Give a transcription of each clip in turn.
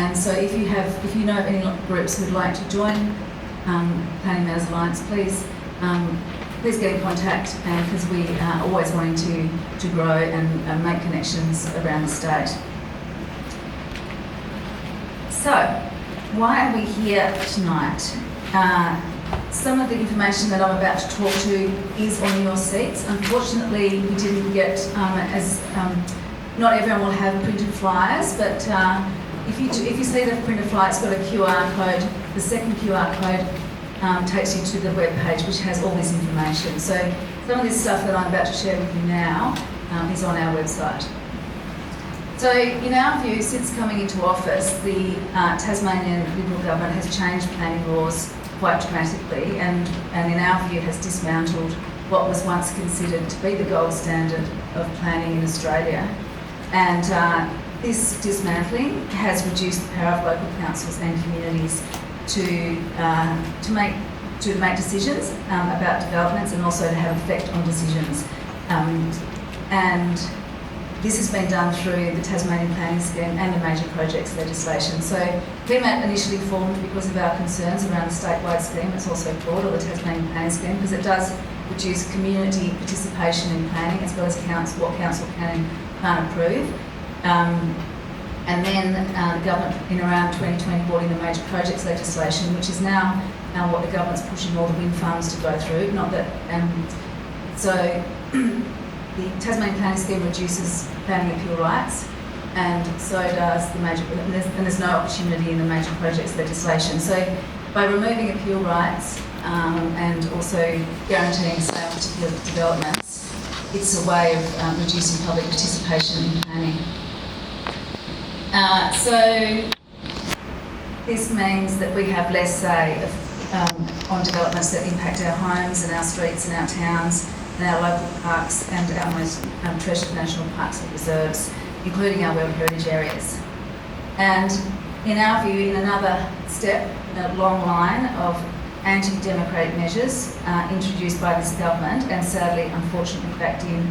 And so if you know of any groups who'd like to join Planning Matters Alliance, please get in contact, because we are always wanting to grow and make connections around the state. So, why are we here tonight? Some of the information that I'm about to talk to is on your seats. Unfortunately, we didn't get not everyone will have printed flyers, but if you see the printed flyer, it's got a QR code. The second QR code takes you to the web page, which has all this information. So some of this stuff that I'm about to share with you now is on our website. So in our view, since coming into office, the Tasmanian Liberal government has changed planning laws quite dramatically, and in our view has dismantled what was once considered to be the gold standard of planning in Australia. And this dismantling has reduced the power of local councils and communities to make decisions about developments, and also to have effect on decisions. And this has been done through the Tasmanian Planning Scheme and the Major Projects legislation. So PMAT initially formed because of our concerns around the statewide scheme, it's also called, or the Tasmanian Planning Scheme, because it does reduce community participation in planning, as well as what council can and can't approve. And then the government in around 2020 brought in the Major Projects legislation, which is now what the government's pushing all the wind farms to go through. Not that, so the Tasmanian Planning Scheme reduces planning appeal rights, and so does the major. And there's no opportunity in the Major Projects legislation. So by removing appeal rights and also guaranteeing sale of particular developments, it's a way of reducing public participation in planning. So this means that we have less say on developments that impact our homes and our streets and our towns and our local parks and our most treasured national parks and reserves, including our World Heritage areas. And in our view, in another step in a long line of anti-democratic measures introduced by this government, and sadly, unfortunately, backed in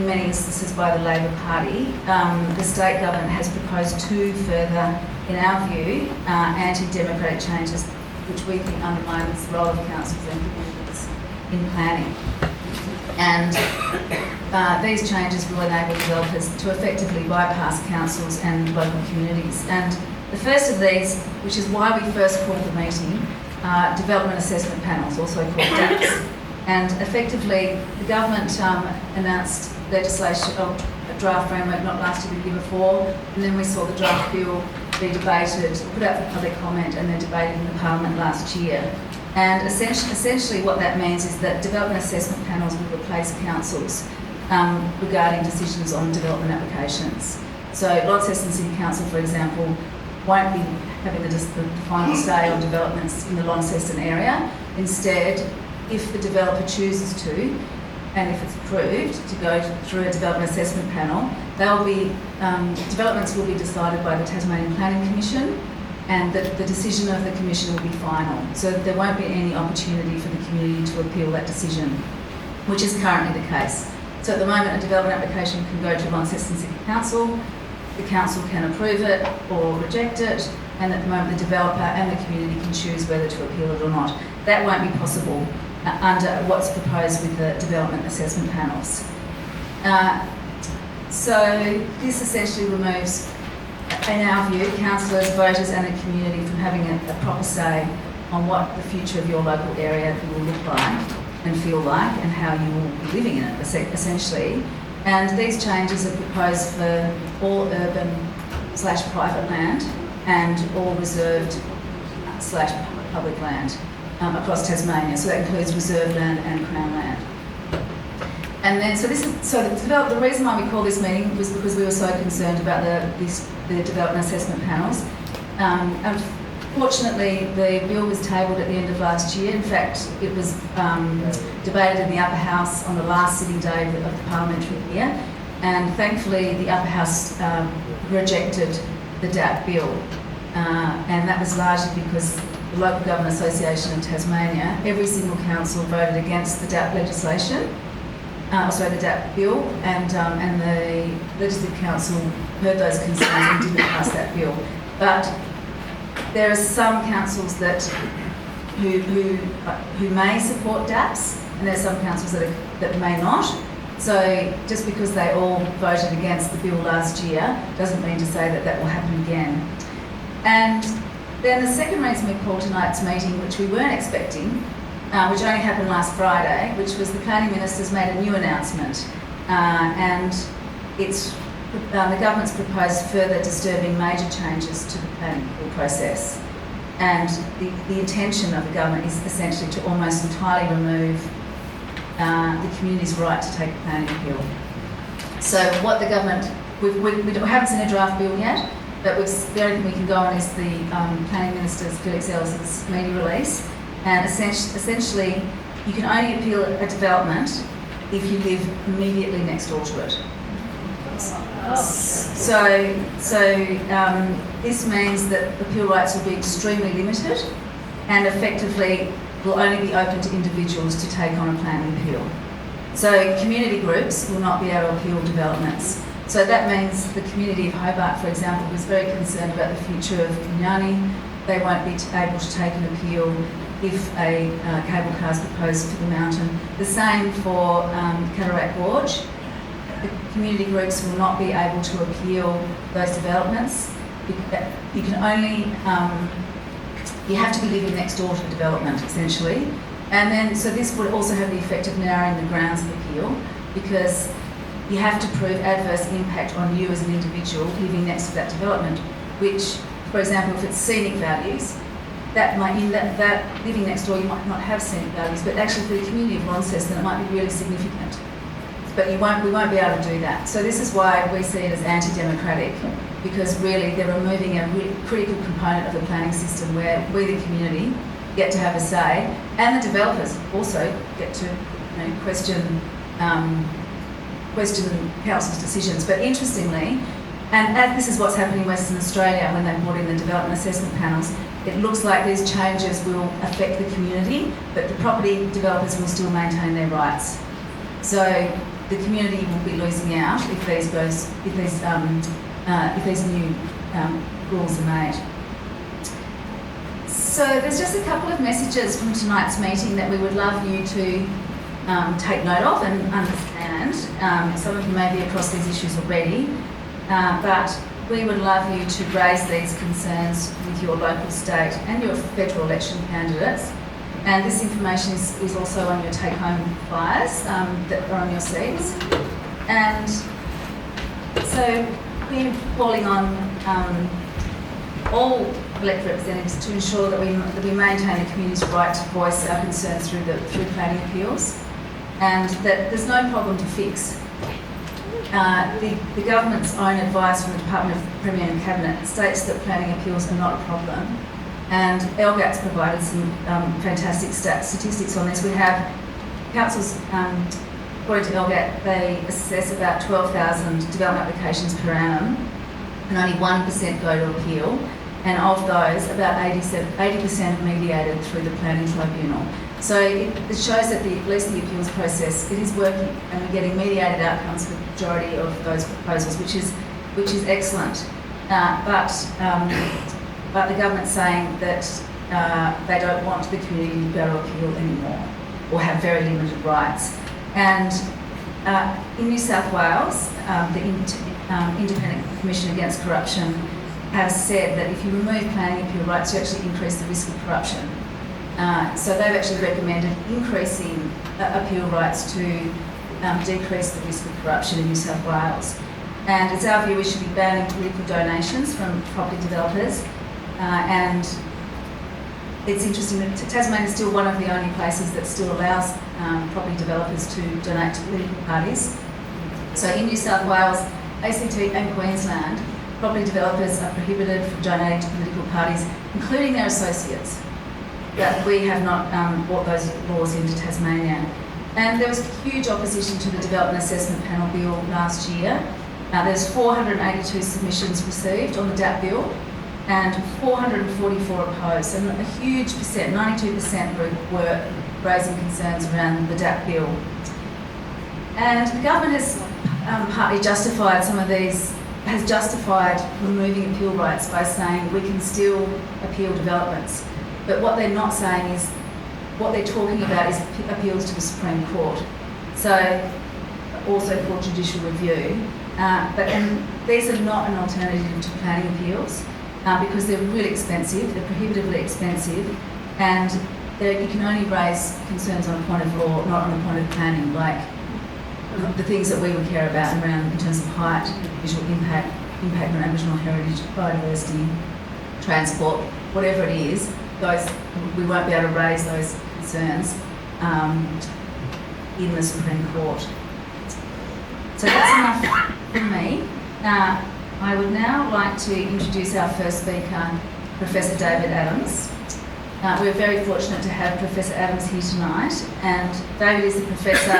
many instances by the Labor Party, the state government has proposed two further, in our view, anti-democratic changes, which we think undermines the role of councils and communities in planning. And these changes will enable developers to effectively bypass councils and local communities. And the first of these, which is why we first called the meeting, Development Assessment Panels, also called DAPs. And effectively, the government announced legislation, a draft framework not last year, the year before, and then we saw the draft bill be debated, put out for public comment, and then debated in the Parliament last year. And essentially what that means is that development assessment panels will replace councils regarding decisions on development applications. So Launceston City Council, for example, won't be having the final say on developments in the Launceston area. Instead, if the developer chooses to, and if it's approved to go through a development assessment panel, developments will be decided by the Tasmanian Planning Commission, and the decision of the Commission will be final. So there won't be any opportunity for the community to appeal that decision, which is currently the case. So at the moment, a development application can go to Launceston City Council, the council can approve it or reject it, and at the moment the developer and the community can choose whether to appeal it or not. That won't be possible under what's proposed with the development assessment panels. So this essentially removes, in our view, councillors, voters and the community from having a proper say on what the future of your local area will look like and feel like, and how you will be living in it, essentially. And these changes are proposed for all urban/private land and all reserved/public land across Tasmania. So that includes reserve land and Crown land. And then, the reason why we called this meeting was because we were so concerned about the development assessment panels. Unfortunately, the bill was tabled at the end of last year. In fact, it was debated in the Upper House on the last sitting day of the parliamentary year, and thankfully the Upper House rejected the DAP bill, and that was largely because the Local Government Association in Tasmania, every single council voted against the DAP legislation. The DAP bill, and the Legislative Council heard those concerns and didn't pass that bill. But there are some councils who may support DAPs, and there are some councils that may not. So just because they all voted against the bill last year doesn't mean to say that that will happen again. And then the second reason we called tonight's meeting, which we weren't expecting, which only happened last Friday, which was the Planning Minister's made a new announcement. And it's the government's proposed further disturbing major changes to the planning process. And the intention of the government is essentially to almost entirely remove the community's right to take a planning appeal. So what the government, we haven't seen a draft bill yet, but the only thing we can go on is the Planning Minister's, Felix Ellis's media release. And essentially, you can only appeal a development if you live immediately next door to it. So this means that appeal rights will be extremely limited and effectively will only be open to individuals to take on a planning appeal. So community groups will not be able to appeal developments. So that means the community of Hobart, for example, was very concerned about the future of Kenyani. They won't be able to take an appeal if a cable car is proposed for the mountain. The same for Cataract Gorge. The community groups will not be able to appeal those developments. You can only, you have to be living next door to the development, essentially. And then, so this would also have the effect of narrowing the grounds of appeal, because you have to prove adverse impact on you as an individual living next to that development, which, for example, if it's scenic values, that might mean that living next door you might not have scenic values, but actually for the community of Launceston it might be really significant. But we won't be able to do that. So this is why we see it as anti-democratic, because really they're removing a really critical component of the planning system where we, the community, get to have a say, and the developers also get to question council's decisions. But interestingly, and this is what's happening in Western Australia when they brought in the development assessment panels, it looks like these changes will affect the community, but the property developers will still maintain their rights. So the community will be losing out if these new rules are made. So there's just a couple of messages from tonight's meeting that we would love you to take note of and understand. Some of you may be across these issues already, but we would love you to raise these concerns with your local, state and your federal election candidates. And this information is also on your take-home flyers that are on your seats. And so we're calling on all elected representatives to ensure that we maintain the community's right to voice our concerns through planning appeals, and that there's no problem to fix. The government's own advice from the Department of Premier and Cabinet states that planning appeals are not a problem, and LGAT's provided some fantastic statistics on this. We have councils, according to LGAT, they assess about 12,000 development applications per annum, and only 1% go to appeal. And of those, about 80% are mediated through the planning tribunal. So it shows that at least the appeals process, it is working, and we're getting mediated outcomes for the majority of those proposals, which is excellent. But the government's saying that they don't want the community to go to appeal anymore, or have very limited rights. And in New South Wales, the Independent Commission Against Corruption has said that if you remove planning appeal rights, you actually increase the risk of corruption. So they've actually recommended increasing appeal rights to decrease the risk of corruption in New South Wales. And it's our view we should be banning political donations from property developers. And it's interesting that Tasmania is still one of the only places that still allows property developers to donate to political parties. So in New South Wales, ACT and Queensland, property developers are prohibited from donating to political parties, including their associates. But we have not brought those laws into Tasmania. And there was huge opposition to the Development Assessment Panel Bill last year. There's 482 submissions received on the DAP bill and 444 opposed. And a huge percent, 92% were raising concerns around the DAP bill. And the government has partly justified some of these has justified removing appeal rights by saying we can still appeal developments. But what they're not saying is, what they're talking about is appeals to the Supreme Court. So, also called judicial review. And these are not an alternative to planning appeals because they're really expensive, they're prohibitively expensive, and you can only raise concerns on a point of law, not on a point of planning, like the things that we would care about around in terms of height, visual impact on Aboriginal heritage, biodiversity, transport, whatever it is, we won't be able to raise those concerns in the Supreme Court. So that's enough from me. I would now like to introduce our first speaker, Professor David Adams. We're very fortunate to have Professor Adams here tonight, and David is the Professor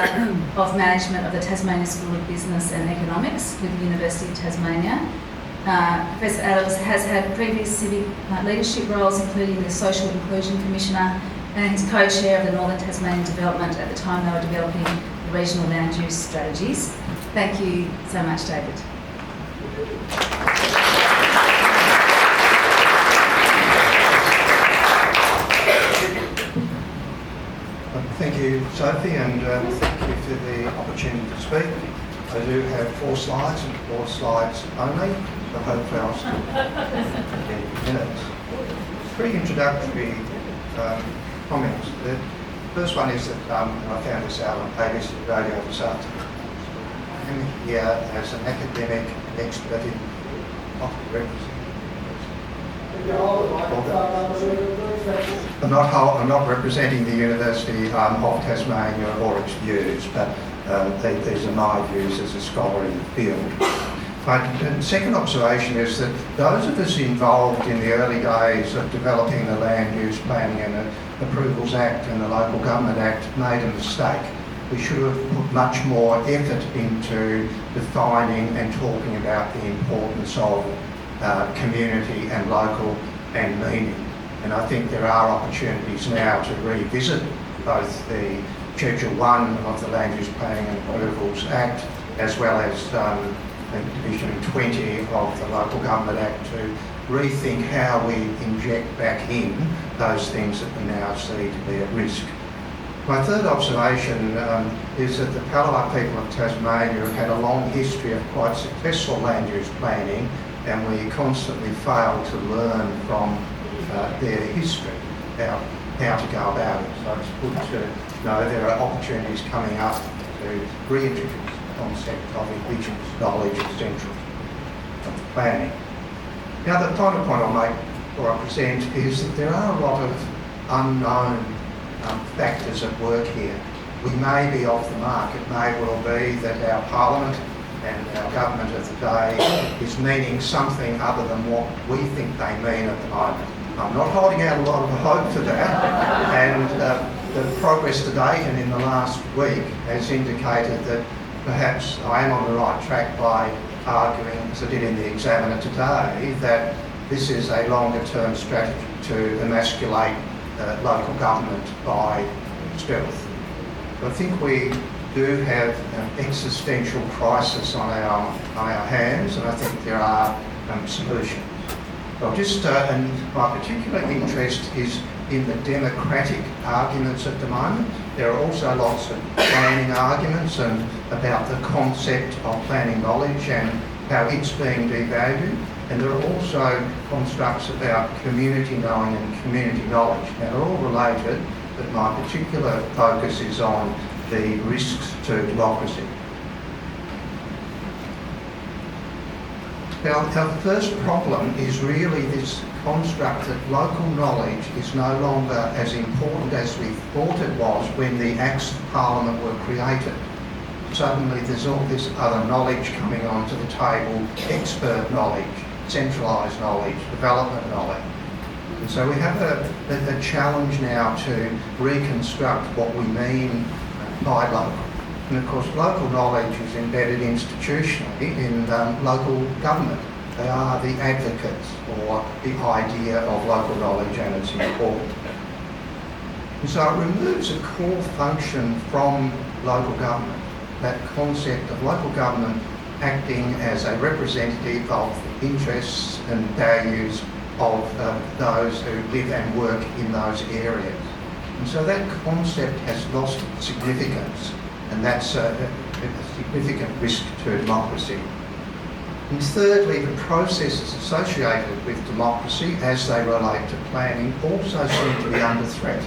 of Management of the Tasmania School of Business and Economics with the University of Tasmania. Professor Adams has had previous civic leadership roles, including the Social Inclusion Commissioner, and he's co-chair of the Northern Tasmanian Development at the time they were developing the regional land use strategies. Thank you so much, David. Thank you, Sophie, and thank you for the opportunity to speak. I do have 4 slides and 4 slides only, so hopefully I'll still get minutes. 3 introductory comments. The first one is that I found this out on ABC Radio this afternoon. I'm here as an academic expert in I'm not representing the University of Tasmania or its views, but these are my views as a scholar in the field. The second observation is that those of us involved in the early days of developing the Land Use Planning and the Approvals Act and the Local Government Act made a mistake. We should have put much more effort into defining and talking about the importance of community and local and meaning. And I think there are opportunities now to revisit both the Schedule 1 of the Land Use Planning and Approvals Act as well as Division 20 of the Local Government Act to rethink how we inject back in those things that we now see to be at risk. My third observation is that the Palawa people of Tasmania have had a long history of quite successful land use planning, and we constantly fail to learn from their history about how to go about it. So it's good to know there are opportunities coming up to reintroduce the concept of Indigenous knowledge as central to planning. Now, the final point I'll make or I present is that there are a lot of unknown factors at work here. We may be off the mark. It may well be that our Parliament and our government of the day is meaning something other than what we think they mean at the moment. I'm not holding out a lot of hope for that, and the progress to date and in the last week has indicated that perhaps I am on the right track by arguing, as I did in the Examiner today, that this is a longer term strategy to emasculate local government by stealth. I think we do have an existential crisis on our hands, and I think there are solutions. I'll just, and my particular interest is in the democratic arguments at the moment. There are also lots of planning arguments and about the concept of planning knowledge and how it's being devalued. And there are also constructs about community knowing and community knowledge. Now, they're all related, but my particular focus is on the risks to democracy. Now, our first problem is really this construct that local knowledge is no longer as important as we thought it was when the Acts of Parliament were created. Suddenly there's all this other knowledge coming onto the table, expert knowledge, centralised knowledge, development knowledge. And so we have a challenge now to reconstruct what we mean by local. And of course, local knowledge is embedded institutionally in local government. They are the advocates for the idea of local knowledge and its importance. And so it removes a core function from local government, that concept of local government acting as a representative of the interests and values of those who live and work in those areas. And so that concept has lost significance, and that's a significant risk to democracy. And thirdly, the processes associated with democracy as they relate to planning also seem to be under threat.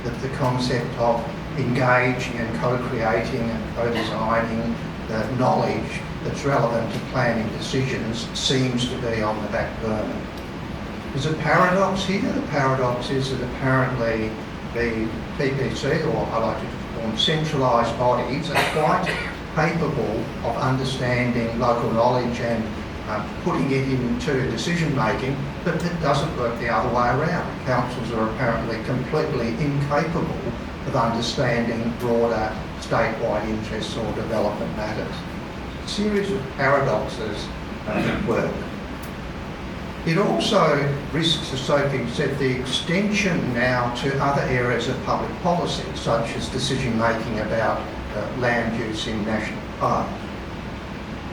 That the concept of engaging and co-creating and co-designing the knowledge that's relevant to planning decisions seems to be on the back burner. There's a paradox here. The paradox is that apparently the PPC, or I like to call them centralised bodies, are quite capable of understanding local knowledge and putting it into decision making, but it doesn't work the other way around. Councils are apparently completely incapable of understanding broader statewide interests or development matters. A series of paradoxes at work. It also risks, as Sophie said, the extension now to other areas of public policy, such as decision making about land use in national parks.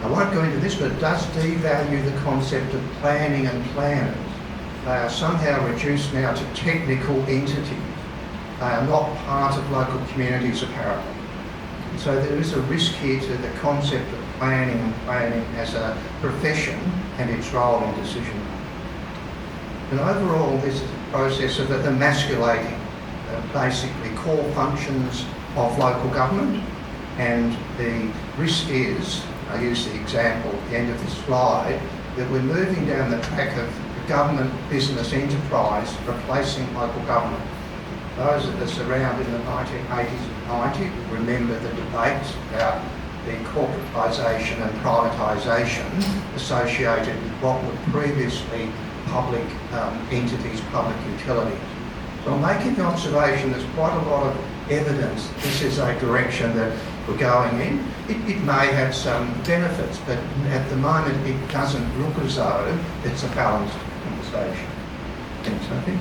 I won't go into this, but it does devalue the concept of planning and planners. They are somehow reduced now to technical entities. They are not part of local communities, apparently. And so there is a risk here to the concept of planning and planning as a profession and its role in decision making. And overall, this is a process of emasculating basically core functions of local government, and the risk is, I use the example at the end of this slide, that we're moving down the track of the government business enterprise replacing local government. Those of us around in the 1980s and 90s remember the debates about the corporatisation and privatisation associated with what were previously public entities, public utilities. So I'm making the observation there's quite a lot of evidence this is a direction that we're going in. It may have some benefits, but at the moment it doesn't look as though it's a balanced conversation. Thanks, Sophie.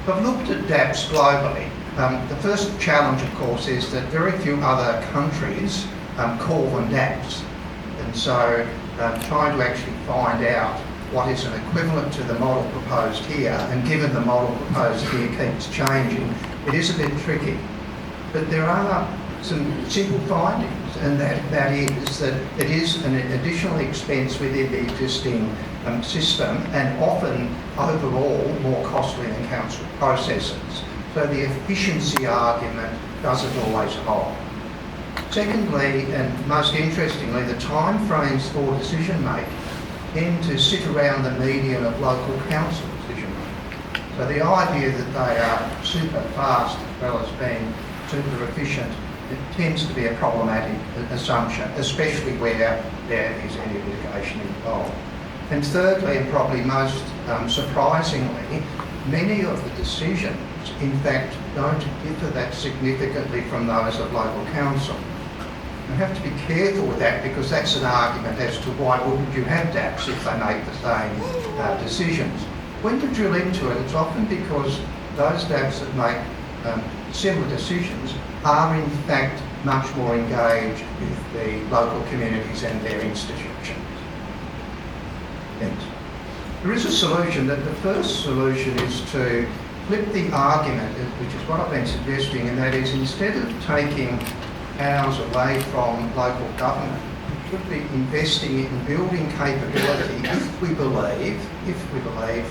I've looked at DAPS globally. The first challenge, of course, is that very few other countries call them DAPS. And so trying to actually find out what is an equivalent to the model proposed here, and given the model proposed here keeps changing, it is a bit tricky. But there are some simple findings, and that is that it is an additional expense within the existing system, and often overall more costly than council processes. So the efficiency argument doesn't always hold. Secondly, and most interestingly, the timeframes for decision making tend to sit around the median of local council decision making. So the idea that they are super fast as well as being super efficient, it tends to be a problematic assumption, especially where there is any litigation involved. And thirdly, and probably most surprisingly, many of the decisions in fact don't differ that significantly from those of local council. You have to be careful with that, because that's an argument as to why wouldn't you have DAPS if they make the same decisions. When you drill into it, it's often because those DAPS that make similar decisions are in fact much more engaged with the local communities and their institutions. Thanks. There is a solution. That the first solution is to flip the argument, which is what I've been suggesting, and that is, instead of taking powers away from local government, we should be investing in building capability if we believe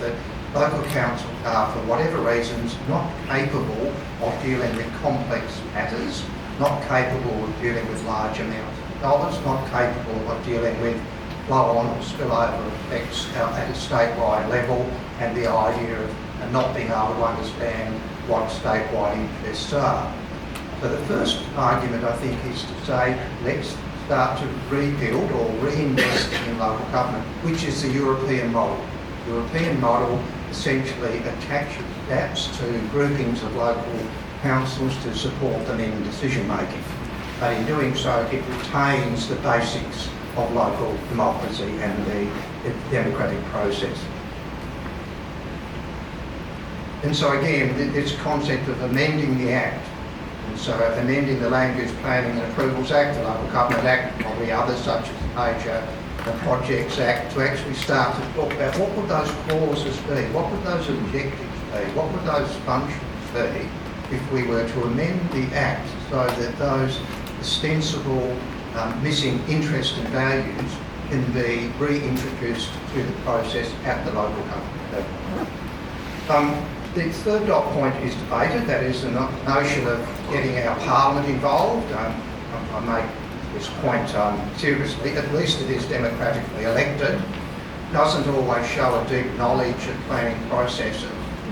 that local councils are, for whatever reasons, not capable of dealing with complex matters, not capable of dealing with large amounts of dollars, not capable of dealing with flow-on or spillover effects at a statewide level, and the idea of not being able to understand what statewide interests are. So the first argument, I think, is to say, let's start to rebuild or reinvest in local government, which is the European model. The European model essentially attaches DAPS to groupings of local councils to support them in decision making. But in doing so, it retains the basics of local democracy and the democratic process. And so again, this concept of amending the Act And so amending the Land Use Planning and Approvals Act, the Local Government Act, probably others such as the Major Projects Act, to actually start to talk about what would those clauses be, what would those objectives be, what would those functions be if we were to amend the Act so that those ostensible missing interest and values can be reintroduced to the process at the local government level. The third dot point is debated, that is the notion of getting our Parliament involved. I make this point seriously, at least it is democratically elected. Doesn't always show a deep knowledge of planning processes,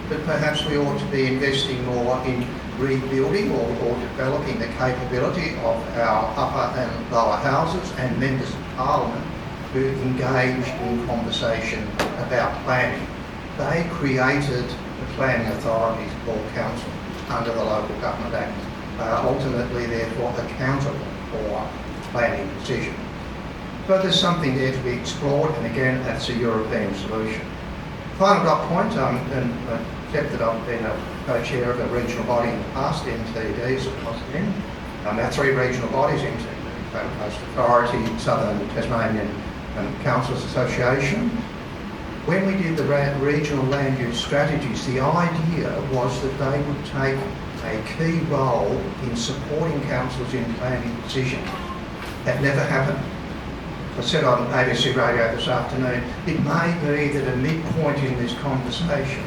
but perhaps we ought to be investing more in rebuilding or developing the capability of our upper and lower houses and members of Parliament who engage in conversation about planning. They created the planning authorities called council under the Local Government Act. They are ultimately therefore accountable for planning decisions. But there's something there to be explored, and again, that's a European solution. Final dot point, and except that I've been a co-chair of a regional body in the past, NTDs across then. Our three regional bodies, NTD, Gold Coast Authority, Southern Tasmanian Councils Association. When we did the regional land use strategies, the idea was that they would take a key role in supporting councils in planning decisions. That never happened. I said on ABC Radio this afternoon, it may be that a midpoint in this conversation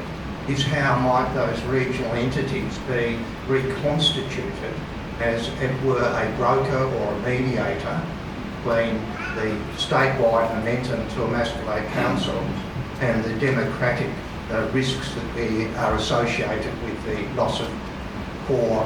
is how might those regional entities be reconstituted as it were a broker or a mediator between the statewide momentum to emasculate councils and the democratic risks that are associated with the loss of core